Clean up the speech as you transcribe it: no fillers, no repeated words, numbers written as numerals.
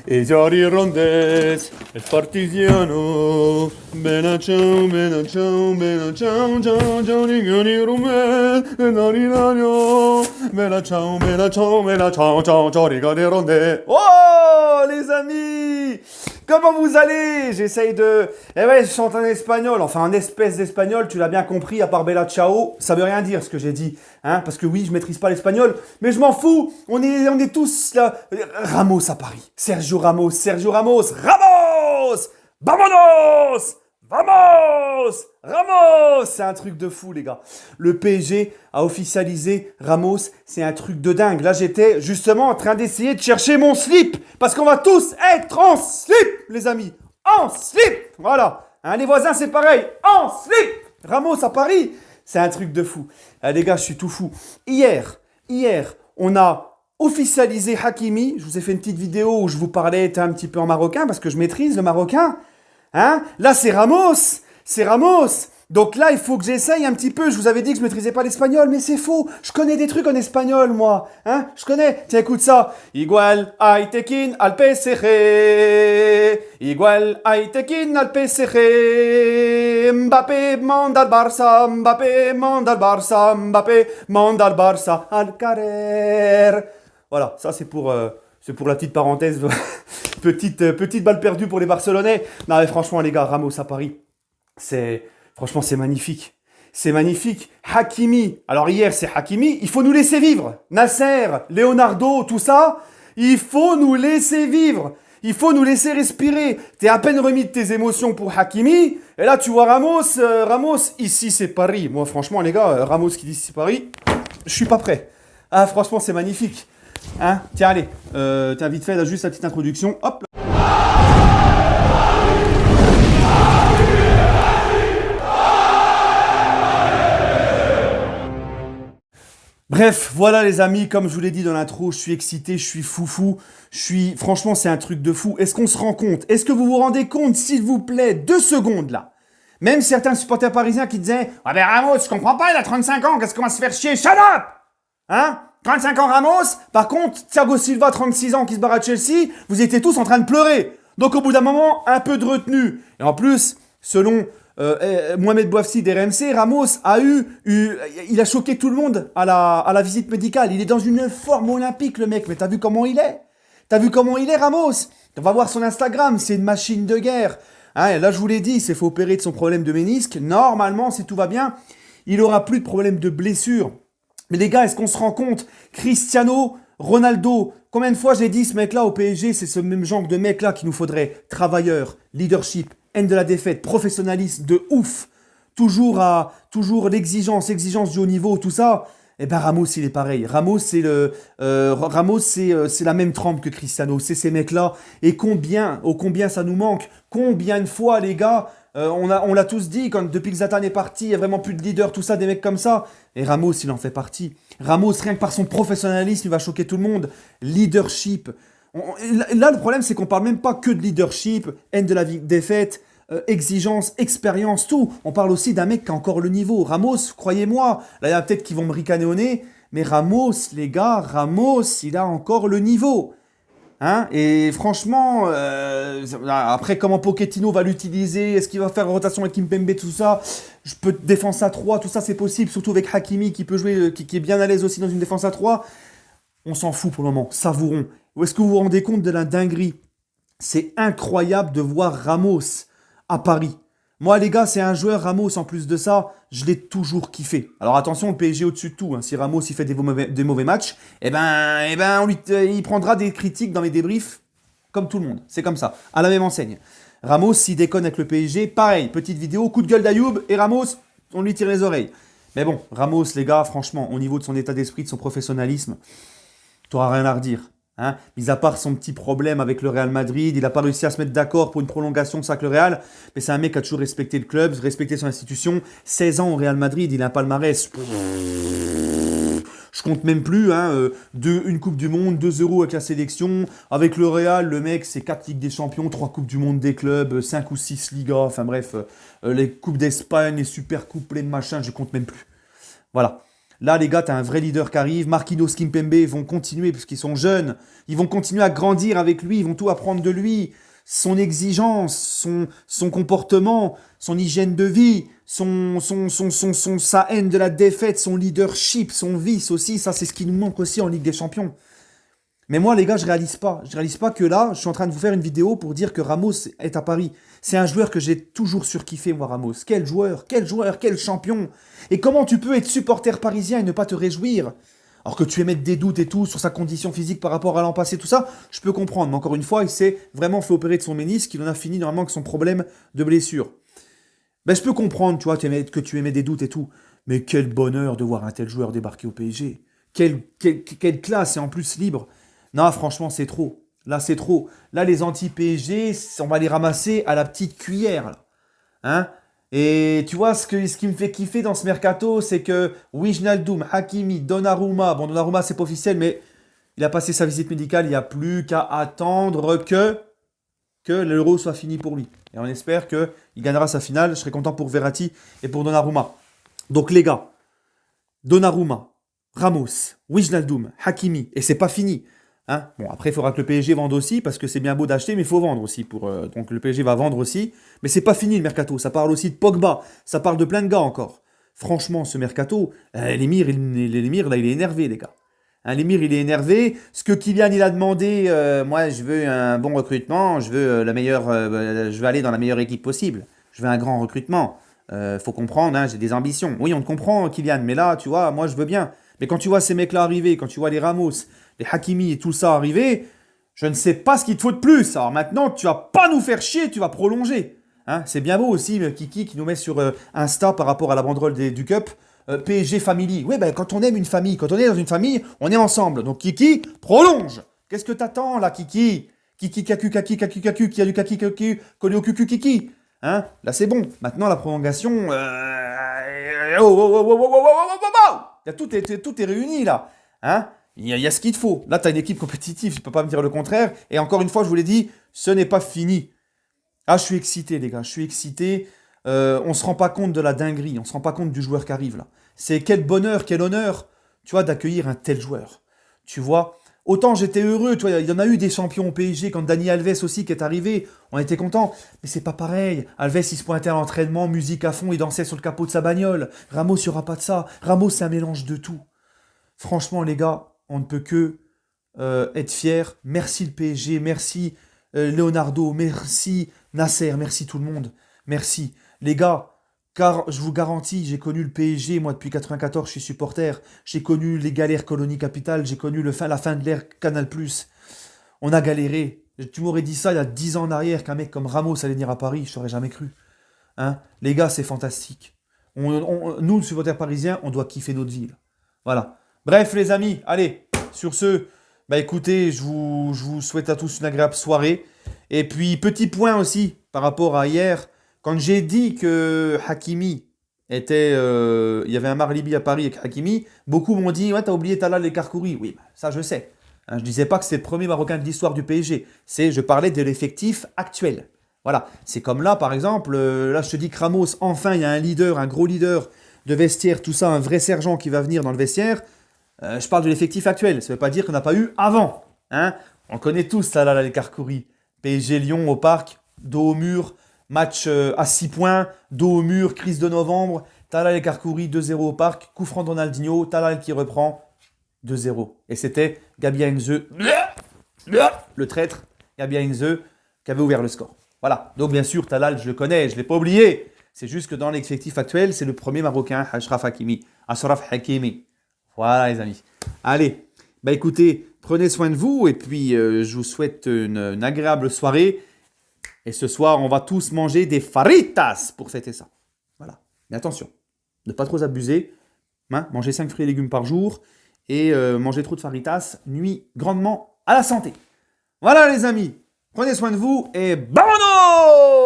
E Johnny Rondes, el partigiano, bella ciao, Johnny Rondes, bella ciao, Johnny Rondes. Oh, les amis! Comment vous allez? J'essaye de... Eh ouais, je chante en espagnol, enfin en espèce d'espagnol, tu l'as bien compris, à part Bella Ciao, ça veut rien dire ce que j'ai dit, hein, parce que oui, je maîtrise pas l'espagnol, mais je m'en fous, on est tous là. Ramos à Paris, Sergio Ramos, Vamonos! Ramos! C'est un truc de fou, les gars. Le PSG a officialisé Ramos, c'est un truc de dingue. Là, j'étais justement en train d'essayer de chercher mon slip, parce qu'on va tous être en slip, les amis. En slip! Voilà. Hein, les voisins, c'est pareil. En slip! Ramos à Paris, c'est un truc de fou. Les gars, je suis tout fou. Hier, on a officialisé Hakimi. Je vous ai fait une petite vidéo où je vous parlais un petit peu en marocain, parce que je maîtrise le marocain. Hein? Là, c'est Ramos. Donc là, il faut que j'essaye un petit peu. Je vous avais dit que je maîtrisais pas l'espagnol, mais c'est faux. Je connais des trucs en espagnol, moi. Hein? Je connais. Tiens, écoute ça. Igual Aitekin al PSG. Igual Aitekin al PSG. Mbappé manda al Barça. Mbappé manda al Barça. Mbappé manda al Barça. Al Carrer. Voilà, ça c'est pour la petite parenthèse. petite balle perdue pour les Barcelonais. Non mais franchement les gars, Ramos à Paris, franchement c'est magnifique. C'est magnifique. Hakimi, alors hier c'est Hakimi, il faut nous laisser vivre. Nasser, Leonardo, tout ça, il faut nous laisser vivre. Il faut nous laisser respirer. T'es à peine remis de tes émotions pour Hakimi. Et là tu vois Ramos, ici c'est Paris. Moi franchement les gars, Ramos qui dit ici c'est Paris, je suis pas prêt. Ah franchement c'est magnifique. Hein, tiens, allez, tiens, vite fait, là, juste la petite introduction. Hop. Bref, voilà les amis, comme je vous l'ai dit dans l'intro, je suis excité, je suis foufou, franchement, c'est un truc de fou. Est-ce qu'on se rend compte? Est-ce que vous vous rendez compte, s'il vous plaît, 2 secondes là? Même certains supporters parisiens qui disaient « Ah ben Ramos, je comprends pas, il a 35 ans, qu'est-ce qu'on va se faire chier? Shut up !» Hein? 35 ans Ramos, par contre, Thiago Silva, 36 ans, qui se barre à Chelsea, vous étiez tous en train de pleurer. Donc au bout d'un moment, un peu de retenue. Et en plus, selon Mohamed Bouafsi d'RMC, Ramos il a choqué tout le monde à la visite médicale. Il est dans une forme olympique, le mec, mais t'as vu comment il est? Ramos? On va voir son Instagram, c'est une machine de guerre. Hein, et là, je vous l'ai dit, il s'est fait opérer de son problème de ménisque. Normalement, si tout va bien, il aura plus de problème de blessure. Mais les gars, est-ce qu'on se rend compte? Cristiano Ronaldo, combien de fois j'ai dit ce mec-là au PSG, c'est ce même genre de mec-là qu'il nous faudrait. Travailleur, leadership, haine de la défaite, professionnalisme de ouf. Toujours l'exigence du haut niveau, tout ça. Eh ben Ramos, il est pareil. Ramos, c'est la même trempe que Cristiano. C'est ces mecs-là. Et combien ça nous manque? Combien de fois, les gars, on l'a tous dit, depuis que Zlatan est parti, il n'y a vraiment plus de leader, tout ça, des mecs comme ça. Et Ramos, il en fait partie. Ramos, rien que par son professionnalisme, il va choquer tout le monde. Leadership. Là, le problème, c'est qu'on parle même pas que de leadership, haine de la défaite, exigence, expérience, tout. On parle aussi d'un mec qui a encore le niveau. Ramos, croyez-moi, là, il y a peut-être qui vont me ricaner au nez, mais Ramos, les gars, il a encore le niveau. Hein? Et franchement, après comment Pochettino va l'utiliser, est-ce qu'il va faire rotation avec Kimpembe, tout ça, je peux défense à 3, tout ça c'est possible, surtout avec Hakimi qui peut jouer, qui est bien à l'aise aussi dans une défense à 3. On s'en fout pour le moment, savourons. Ou est-ce que vous vous rendez compte de la dinguerie? C'est incroyable de voir Ramos à Paris. Moi les gars, c'est un joueur Ramos en plus de ça, je l'ai toujours kiffé. Alors attention, le PSG au-dessus de tout. Hein. Si Ramos il fait des mauvais matchs, il prendra des critiques dans les débriefs comme tout le monde. C'est comme ça, à la même enseigne. Ramos, s'il déconne avec le PSG, pareil, petite vidéo, coup de gueule d'Ayoub, et Ramos, on lui tire les oreilles. Mais bon, Ramos les gars, franchement, au niveau de son état d'esprit, de son professionnalisme, t'auras rien à redire. Hein, mis à part son petit problème avec le Real Madrid, il n'a pas réussi à se mettre d'accord pour une prolongation de ça avec le Real, mais c'est un mec qui a toujours respecté le club, respecté son institution. 16 ans au Real Madrid, il a un palmarès. Je compte même plus, hein, une Coupe du Monde, 2 euros avec la sélection. Avec le Real, le mec, c'est 4 Ligues des Champions, 3 Coupes du Monde des clubs, 5 ou 6 Ligas, enfin bref, les Coupes d'Espagne, les Super Coupes, les machins, je compte même plus. Voilà. Là, les gars, t'as un vrai leader qui arrive. Marquinhos, Kimpembe vont continuer parce qu'ils sont jeunes. Ils vont continuer à grandir avec lui. Ils vont tout apprendre de lui. Son exigence, son comportement, son hygiène de vie, sa haine de la défaite, son leadership, son vice aussi. Ça, c'est ce qui nous manque aussi en Ligue des Champions. Mais moi, les gars, je réalise pas. Je réalise pas que là, je suis en train de vous faire une vidéo pour dire que Ramos est à Paris. C'est un joueur que j'ai toujours surkiffé, moi, Ramos. Quel joueur, quel champion. Et comment tu peux être supporter parisien et ne pas te réjouir? Alors que tu émettes des doutes et tout sur sa condition physique par rapport à l'an passé, tout ça, je peux comprendre. Mais encore une fois, il s'est vraiment fait opérer de son ménisque. Il en a fini normalement avec son problème de blessure. Ben, je peux comprendre, tu vois, que tu émets des doutes et tout. Mais quel bonheur de voir un tel joueur débarquer au PSG. Quelle classe et en plus libre. Non, franchement, c'est trop. Là, c'est trop. Là, les anti-PSG, on va les ramasser à la petite cuillère. Là. Hein? Et tu vois, ce qui me fait kiffer dans ce mercato, c'est que Wijnaldum, Hakimi, Donnarumma, bon, Donnarumma, c'est pas officiel, mais il a passé sa visite médicale, il n'y a plus qu'à attendre que l'Euro soit fini pour lui. Et on espère qu'il gagnera sa finale. Je serai content pour Verratti et pour Donnarumma. Donc, les gars, Donnarumma, Ramos, Wijnaldum, Hakimi, et c'est pas fini. Hein, bon, après, il faudra que le PSG vende aussi, parce que c'est bien beau d'acheter, mais il faut vendre aussi. Donc le PSG va vendre aussi. Mais c'est pas fini le mercato. Ça parle aussi de Pogba. Ça parle de plein de gars encore. Franchement, ce mercato, l'émir, là, il est énervé, les gars. Hein, l'émir, il est énervé. Ce que Kylian, il a demandé, moi, je veux un bon recrutement. Je veux je veux aller dans la meilleure équipe possible. Je veux un grand recrutement. Faut comprendre, hein, j'ai des ambitions. Oui, on te comprend, Kylian, mais là, tu vois, moi, je veux bien. Mais quand tu vois ces mecs-là arriver, quand tu vois les Ramos, les Hakimi et tout ça arriver, je ne sais pas ce qu'il te faut de plus. Alors maintenant, tu vas pas nous faire chier, tu vas prolonger. Hein, c'est bien beau aussi, Kiki qui nous met sur Insta par rapport à la banderole du Cup, PSG Family. Oui, ben quand on aime une famille, quand on est dans une famille, on est ensemble. Donc Kiki, prolonge. Qu'est-ce que t'attends là, Kiki? Kiki, kaku, qui a du kaki, collé au cucu, Kiki. Hein, là c'est bon. Maintenant la prolongation. Tout est réuni là. Hein? Il y a ce qu'il te faut. Là, tu as une équipe compétitive, tu ne peux pas me dire le contraire. Et encore une fois, je vous l'ai dit, ce n'est pas fini. Ah, je suis excité, les gars, je suis excité. On ne se rend pas compte de la dinguerie, on ne se rend pas compte du joueur qui arrive là. C'est quel bonheur, quel honneur, tu vois, d'accueillir un tel joueur. Tu vois, autant j'étais heureux, tu vois, il y en a eu des champions au PSG, quand Dani Alves aussi qui est arrivé, on était contents. Mais c'est pas pareil. Alves, il se pointait à l'entraînement, musique à fond, il dansait sur le capot de sa bagnole. Ramos, il n'y aura pas de ça. Ramos, c'est un mélange de tout. Franchement, les gars, on ne peut que être fiers. Merci le PSG, merci Leonardo, merci Nasser, merci tout le monde. Merci. Les gars, car je vous garantis, j'ai connu le PSG, moi depuis 94, je suis supporter. J'ai connu les galères Colonie Capitale, j'ai connu la fin de l'ère Canal+. On a galéré. Tu m'aurais dit ça il y a 10 ans en arrière, qu'un mec comme Ramos allait venir à Paris, je t'aurais jamais cru. Hein, les gars, c'est fantastique. Nous, le supporter parisien, on doit kiffer notre ville. Voilà. Bref, les amis, allez, sur ce, bah écoutez, je vous souhaite à tous une agréable soirée. Et puis, petit point aussi, par rapport à hier, quand j'ai dit que Hakimi était... il y avait un Marlibi à Paris avec Hakimi, beaucoup m'ont dit, ouais, t'as oublié Talal et Karkouri. Oui, bah, ça je sais. Hein, je disais pas que c'est le premier Marocain de l'histoire du PSG. Je parlais de l'effectif actuel. Voilà, c'est comme là, par exemple, là je te dis que Ramos, enfin, il y a un leader, un gros leader de vestiaire, tout ça, un vrai sergent qui va venir dans le vestiaire. Je parle de l'effectif actuel, ça ne veut pas dire qu'on n'a pas eu avant. Hein, on connaît tous ça, là, les Karkouri. PSG Lyon au parc, dos au mur, match à 6 points, dos au mur, crise de novembre. Talal et Karkouri, 2-0 au parc, coup franc de Ronaldinho, Talal qui reprend 2-0. Et c'était Gabi Heinze, le traître, Gabi Heinze, qui avait ouvert le score. Voilà, donc bien sûr, Talal, je le connais, je ne l'ai pas oublié. C'est juste que dans l'effectif actuel, c'est le premier Marocain, Ashraf Hakimi. Voilà les amis. Allez, bah écoutez, prenez soin de vous et puis je vous souhaite une agréable soirée. Et ce soir, on va tous manger des faritas pour fêter ça. Voilà. Mais attention, ne pas trop abuser. Hein, manger 5 fruits et légumes par jour et manger trop de faritas nuit grandement à la santé. Voilà les amis, prenez soin de vous et vámonos!